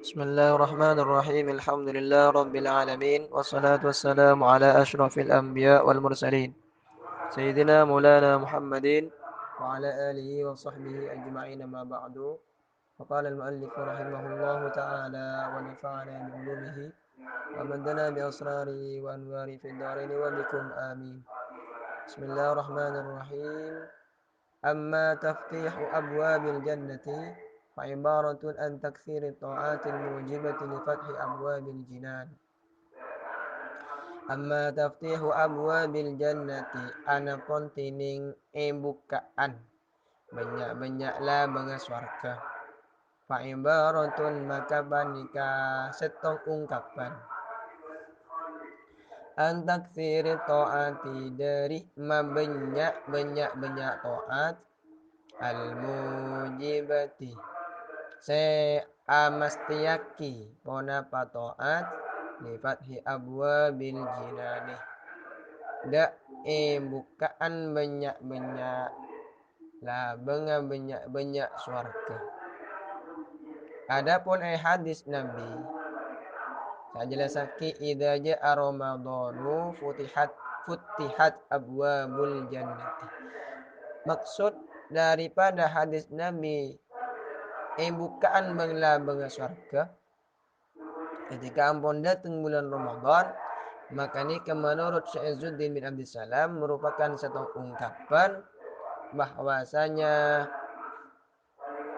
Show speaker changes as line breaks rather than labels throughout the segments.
بسم الله الرحمن الرحيم الحمد لله رب العالمين والصلاة والسلام على أشرف الأنبياء والمرسلين سيدنا مولانا محمد وعلى آله وصحبه أجمعين ما بعد فقال المؤلف رحمه الله تعالى ونفعنا بعلومه ومدنا بأسراره وأنواره في الدارين وبكم آمين. بسم الله الرحمن الرحيم. أما تفتيح أبواب الجنة فعبارة عن تكثير الطاعات الموجبة لفتح أبواب الجنان. أما تفتيح أبواب الجنة أنا kontining bukaan banyak-banyaklah banga swarga. Fa'ibaratun maka banika setong ungkapan antakthiri ta'ati dari banyak ta'at al-mujibati se amastiyaki pona patoat li fathi abwabil jinani da bukaan banyak-banyak lah banyak swarga. Adapun hadis Nabi saya jelasake idza jaa ramadhanu futihat abwabul jannati. Maksud daripada hadis Nabi bukaan bangla surga ketika ampun datang bulan Ramadan, maka ini menurut Syekh Izzuddin bin Abdissalam merupakan satu ungkapan bahwasanya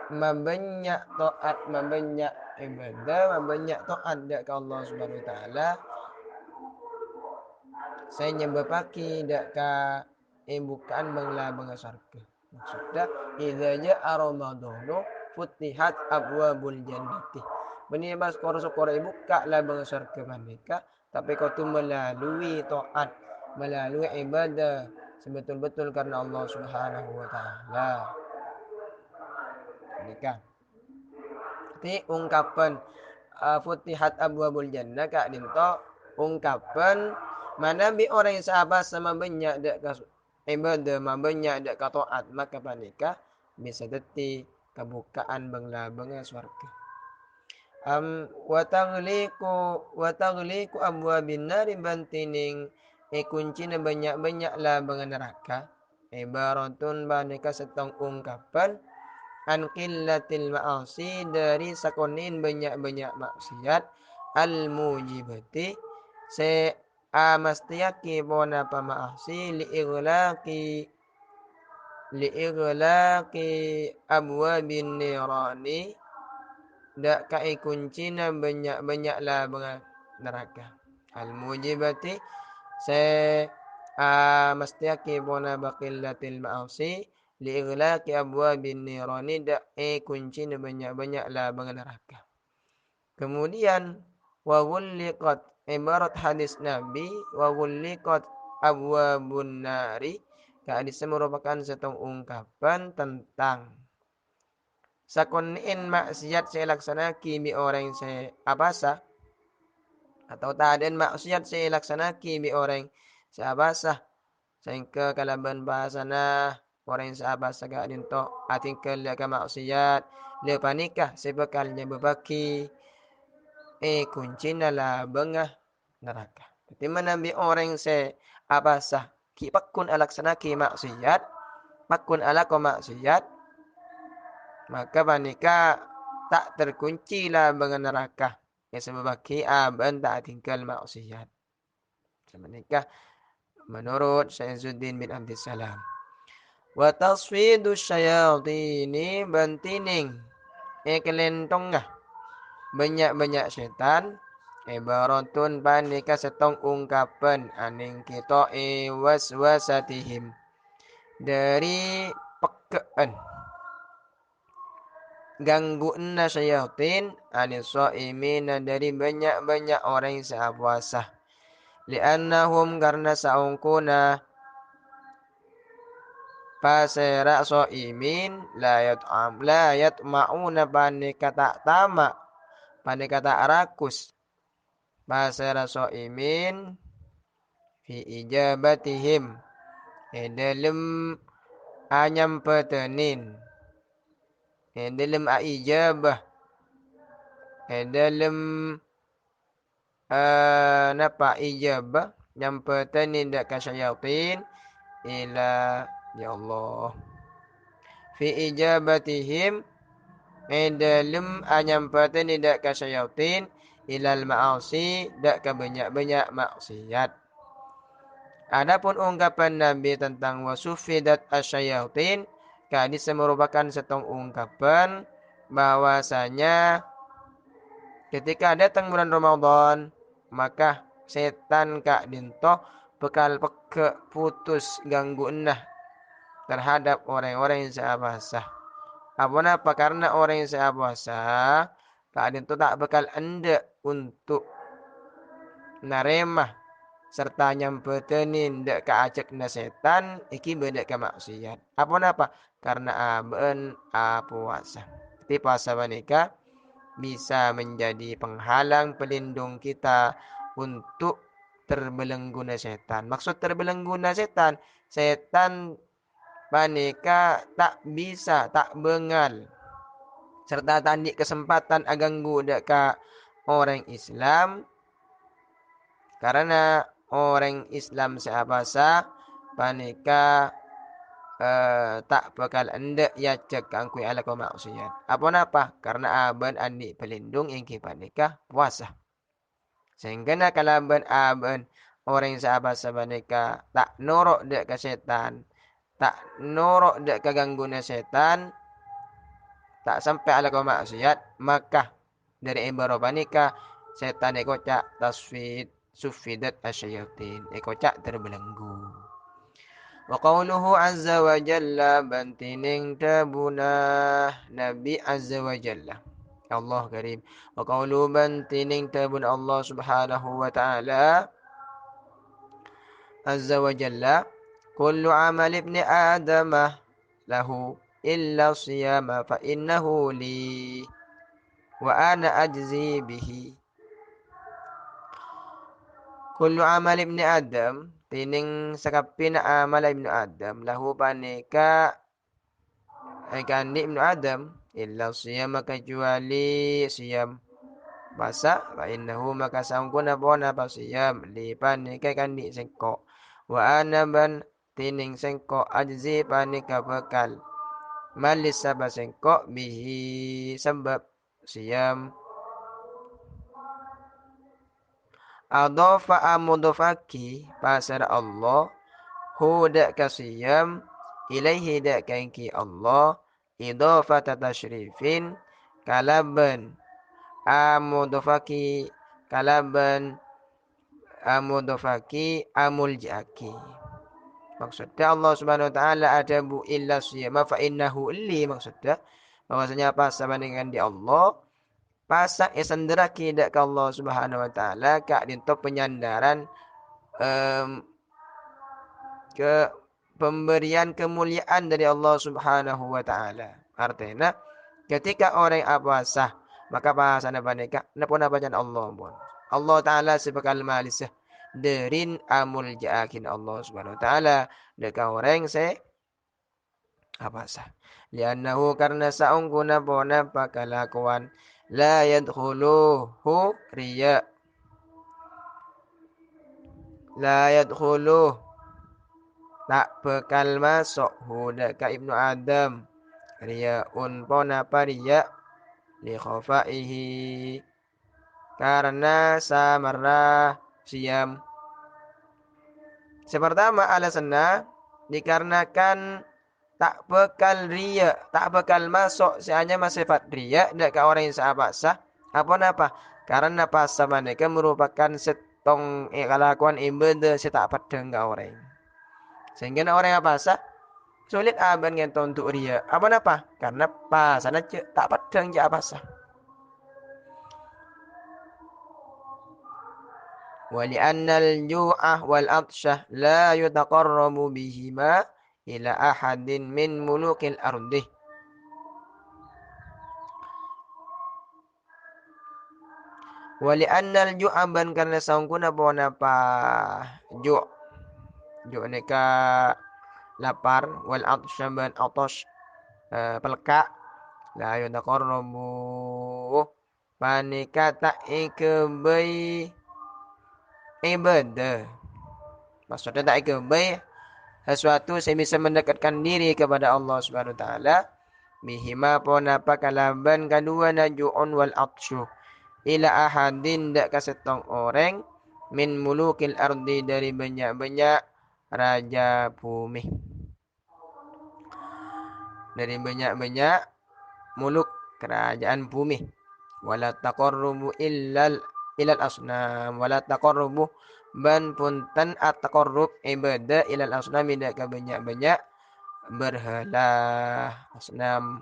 membanyak taat, membanyak ibadah, membanyak taat ke Allah Subhanahu wa taala saya nyebabaki dak ka bukaan bangla surga. Maksudnya idza jaa ramadhanu futihat abwabul jannati. Benih bas kor buka lah bang surga mereka, tapi kau tu melalui taat, melalui ibadah sebetul-betul karena Allah Subhanahu wa taala. Mereka. Ti ungkapan futihat abwabul jannah kak dinto ungkapan mana bi orang yang sahabat sama banyak dak ibadah banyak dak taat maka panika bisa deti kebukaan bangla surga. Wa taghliqu abwabin nari bantining kunci na banyak-banyak lah bang neraka ibaratun baneka setong ungkapan an qillatil ma'asi dari sakonin banyak-banyak maksiat al mujibati se amastiyaki bona pamaasi li ighlaqi abwabin nirani dak kai kuncina banyak-banyaklah neraka al mujibati se amastiyaki bona baqillatil ma'asi li ighlaqi abwabin nirani dak kuncina banyak-banyaklah neraka. Kemudian wa ghulliqat ibarat hadis Nabi wa ghulliqat abwabun nari hadisnya merupakan satu ungkapan tentang sakonin maksiat saya laksanaki bi orang saya abasa atau taden maksiat saya laksanaki bi orang saya abasa sehingga kalaban bahasana orang yang seabasa gak dinto atingkel ka maksiat le panikah sebekalnya bebaki kuncina la bengah neraka. Jadi menambi orang se abasah ki pakun alaksanaki maksiat, pakun alako maksiat, maka panika tak terkunci lah bengah neraka. Ya sebabaki aban tak tinggal maksiat. Semenikah menurut Syekh Izzuddin bin Abdissalam. Wa tasfidu syayatini bantining kelentongah banyak-banyak setan ibaratun panika setong ungkapan aning kita waswasatihim dari pekaan gangguan syayatin anis shaimina dari banyak-banyak orang yang sepuasa li'annahum karena saungkuna pasera shaimin la yatma'una panika tak tamak panika tak rakus pasera shaimin fi ijabatihim dalam anyam petenin dalam ijabah dalam napa ijabah nyampatan indak ka syayatin ila ya Allah fi ijabatihim dalam nyampatan indak ka syayatin ilal ma'asi dak ka banyak-banyak maksiat. Adapun ungkapan Nabi tentang wasufidat asyayatin, hadis merupakan setong ungkapan bahwasanya ketika datang bulan Ramadan, maka setan kak dintoh bekal peke putus ganggu enah terhadap orang-orang yang seabasah. Apa karena orang yang seabasah, kak dintoh tak bekal ende untuk naremah serta nyampetenin dek keacek na setan iki bedek ke maksiat. Apa karena aben puasa. Tapi puasa menika bisa menjadi penghalang pelindung kita untuk terbelenggu na setan. Maksud terbelenggu na setan, setan menika tak bisa tak bengal serta tandi kesempatan aganggu dek ka orang Islam karena orang Islam seabasa panika tak bakal ende ya cek angkui ala kau maksiat. Apa? Karena aban andi pelindung yang panika puasa. Sehingga nak kalaban aban orang yang seabasa panika tak norok dek ke setan, tak norok dek ke gangguan setan, tak sampai ala kau maksiat, maka dari ibarat panika setan ekocak tasfid sufidat asyayatin ekocak terbelenggu. Wa qawluhu azza wa jalla bantining tabunah Nabi azza wa jalla. Allah karim. Wa qawlu bantining tabun Allah subhanahu wa ta'ala azza wa jalla. Kullu amal ibni adamah lahu illa siyama fa innahu li wa ana ajzi bihi. Kullu amal ibni Adam tining sakapin amal ibnu Adam lahu panika kandi ibnu Adam illa siyam kecuali siyam basa fa innahu maka sangkuna bona pasiyam li panika kandi sengko wa ana ban tining sengko ajzi panika bekal malis sabab sengko bihi sebab siyam Adhafa amudhafaki pasar Allah huda kasiyam ilaihi da kanki Allah idhafata tashrifin kalaban amudhafaki kalaban amudhafaki amuljaki. Maksudnya Allah Subhanahu wa taala adabu illa siyama fa innahu li maksudnya bahwasanya apa sabandingkan di Allah pasak sendera kidak ke Allah Subhanahu wa taala kak dinto penyandaran ke pemberian kemuliaan dari Allah Subhanahu wa taala. Artinya ketika orang puasa maka bahasana banika napun abajan Allah pun. Allah taala sebekal malisah derin amul jaakin Allah Subhanahu wa taala deka orang se puasa. Liannahu karena saung guna bona pakalakuan la yadkhuluhu riya la yadkhuluh tak bekal masuk huda ka ibnu Adam riyaun pona pariya li khafaihi karena samarah siam sepertama alasanna dikarenakan tak bekal riya, tak bekal masuk hanya sifat riya dak ke orang yang sah. Apa? Karena puasa mereka merupakan setong kelakuan ibadah tak padang ke orang. Sehingga orang yang puasa sulit aban ngento untuk riya. Apa? Karena pasana tak padang je puasa. ولأن الجوع والعطش لا يتقرب بهما إلى أحد من ملوك الأرض ولأن الجوع ban karena sangkuna bona pa ju neka lapar wal atsy ban atas pelka la yataqarrabu panika tak ikebei ibadah. Maksudnya tak ikebei sesuatu yang bisa mendekatkan diri kepada Allah Subhanahu wa taala. Bihima pon apa kalaban kedua najuun wal atsyu ila ahadin dak kasetong orang min mulukil ardi dari banyak-banyak raja bumi. Dari banyak-banyak muluk kerajaan bumi. Wala taqarrubu ilal asnam. Wala taqarrubu ban punten at-taqarrub ibadah ilal asnam tidak ke banyak-banyak berhala asnam.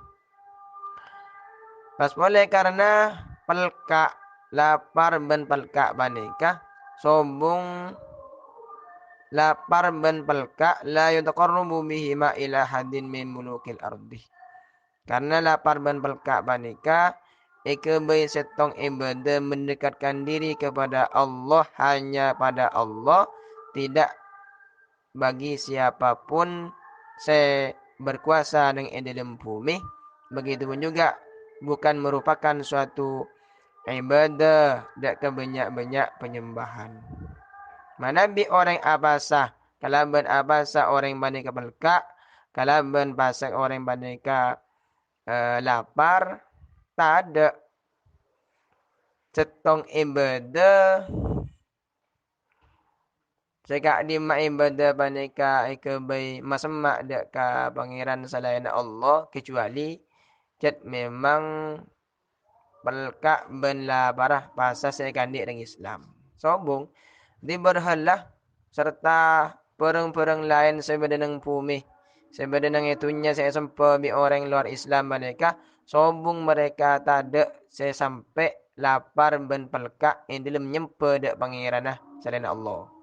Pas boleh karena pelka lapar ban pelka banika sombong lapar ban pelka la yutaqarrubu bihi ma ila hadin min mulukil ardi. Karena lapar ban pelka banika ikebei setong ibadah mendekatkan diri kepada Allah hanya pada Allah, tidak bagi siapapun saya berkuasa dengan dalam bumi. Begitupun juga bukan merupakan suatu ibadah dak kebanyak-banyak penyembahan. Manabi orang abasa, kalaban abasa orang banika pelka, kalaban pasak orang banika lapar, tak ada setong ibadah Seka di ma ibadah banika ikebai masemak dek ka pangeran selain Allah kecuali cat memang pelka ben la parah pasal saya kandik dengan Islam. Sombong di berhalah serta perang-perang lain sebenarnya bumi. Sebenarnya itunya saya sempat bi orang luar Islam mereka sombong mereka tak ada saya sampai lapar ben pelka yang dalam nyempe dek pangeran selain Allah.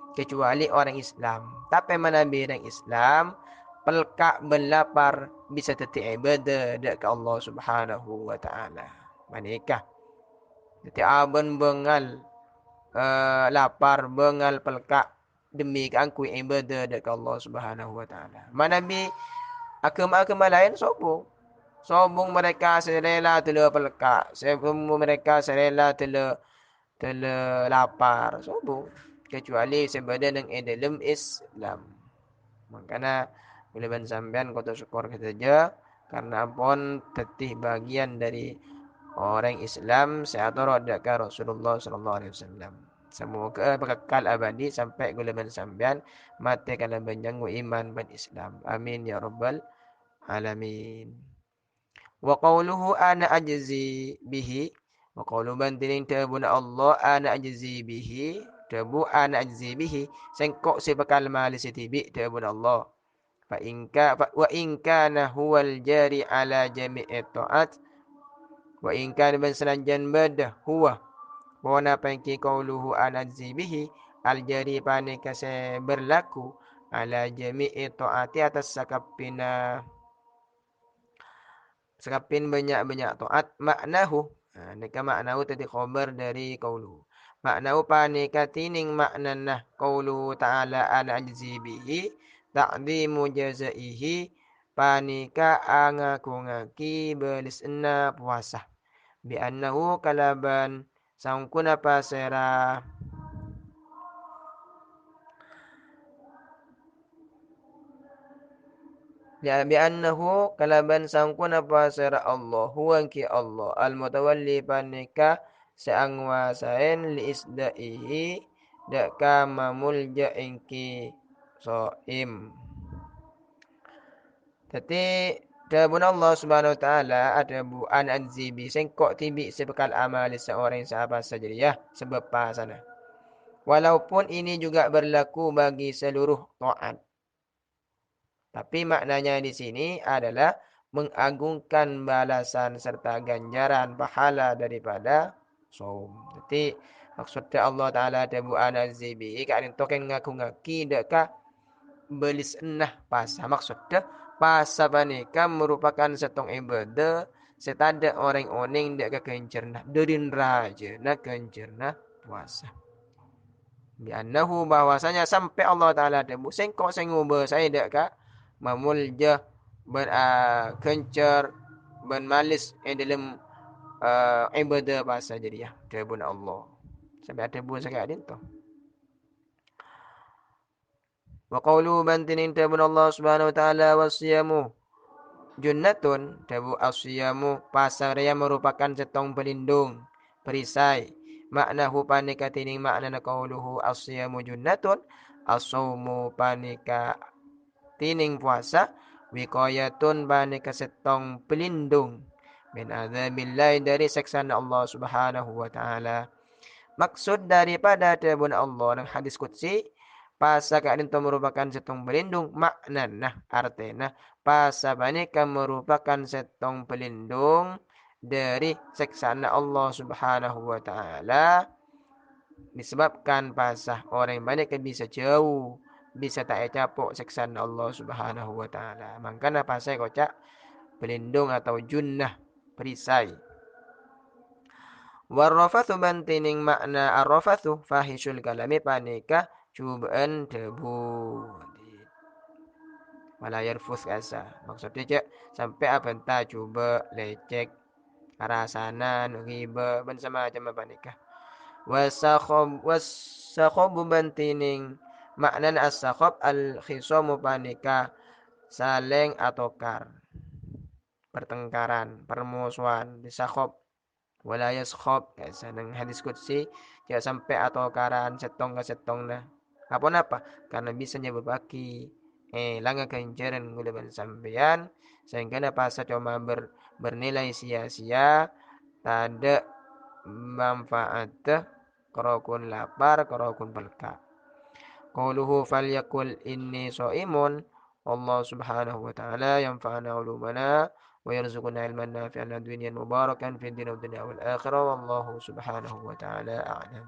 Kecuali orang Islam. Tapi mana orang Islam pelka ben lapar bisa tetap ibadah dekat Allah Subhanahu wa taala. Manikah. Jadi aben bengal lapar bengal pelka demi angku ibadah dekat Allah Subhanahu wa taala. Manabi agama-agama lain sombong. Sombong mereka serela tela pelka. Sombong mereka serela tela lapar. Sombong. Kecuali sebadan yang dalam Islam. Makanya bila sampean kota syukur kita saja karena pun tetih bagian dari orang Islam seatur adakah Rasulullah sallallahu alaihi wasallam. Semoga berkekal abadi sampai gulaman sampean mati kalau banjang iman dan Islam. Amin ya rabbal alamin. Wa qawluhu ana ajzi bihi wa qawlu bantining tabuna Allah ana ajzi bihi tabu ana ajzi bihi sengkok si bakal mali sitibi tabuna Allah wa in kana huwal jari ala jami'i ta'at wa in kana ban selanjan badah huwa wana pangki qauluhu ana ajzi bihi al jari panika se berlaku ala jami'i ta'ati atas sakapin banyak-banyak taat maknahu. Nika maknahu tadi khabar dari qaulu. Maknahu panika tining maknanah qaulu ta'ala ana ajzi bihi ta'zimu jazaihi panika angakungaki belisna puasa. Bi annahu kalaban sangkuna pasera Ya bi annahu kalaban sangkun apa sira Allah huwa ki Allah al mutawalli panika seangwasain li isdaihi dak kama mulja ingki soim. Jadi dabun Allah Subhanahu wa taala ada bu an anzibi sengkok tibi sebekal amal seorang sahabat saja ya sebab sana. Walaupun ini juga berlaku bagi seluruh taat. Tapi maknanya di sini adalah mengagungkan balasan serta ganjaran pahala daripada saum. Jadi maksudnya Allah Ta'ala tabu anazibi. Ika token ngaku-ngaki deka belis enah pasa. Maksudnya pasa panika merupakan setong ibadah. Setada orang-orang deka kencerna. Derin raja na kencerna puasa. Biannahu bahwasanya sampai Allah Ta'ala tabu. Sengkok sengubah saya deka mamulja kencer ben malis dalam ibadah bahasa jadi ya tebun Allah sampai ada buah sakit adin to wa qawlu bantinin tebun Allah subhanahu wa ta'ala wasiyamu junnatun dawu asyamu pasaraya merupakan setong pelindung perisai maknahu panika tining makna qauluhu asyamu junnatun as-saumu panika tining puasa wiqayatun panika setong pelindung min adzabillahi dari siksaan Allah Subhanahu wa taala. Maksud daripada tabun Allah ng hadis qudsi pasaka itu merupakan setong pelindung makna nah artinya pasabanika merupakan setong pelindung dari siksaan Allah Subhanahu wa taala disebabkan pasah orang yang banyak bisa jauh bisa tak capok siksaan Allah Subhanahu wa taala. Makanya pasai kocak pelindung atau junnah perisai. Warrafathu bantining makna arrafathu fahisyul kalami panika cubaan debu. Wala yarfus asa. Maksudnya cek sampai apa entah coba lecek karasanan riba ben semacam apa nikah. Wasakhob bantining makna as-sakhob al khisamu panika saleng atau kar pertengkaran permusuhan disakhob wala yaskhab kaysa ng hadis qudsi jangan sampai atau karan setong ke setong na apa karena bisanya berbagi langga kenjaran ngulaban sampeyan sehingga na pasa cuma bernilai sia-sia tada manfaat kerokun lapar kerokun pelka qauluhu falyakul inni shaimun Allah subhanahu wa ta'ala yanfa'ana ulumana ويرزقنا علما نافعا دنيا مباركا في الدين والدنيا والآخرة والله سبحانه وتعالى أعلم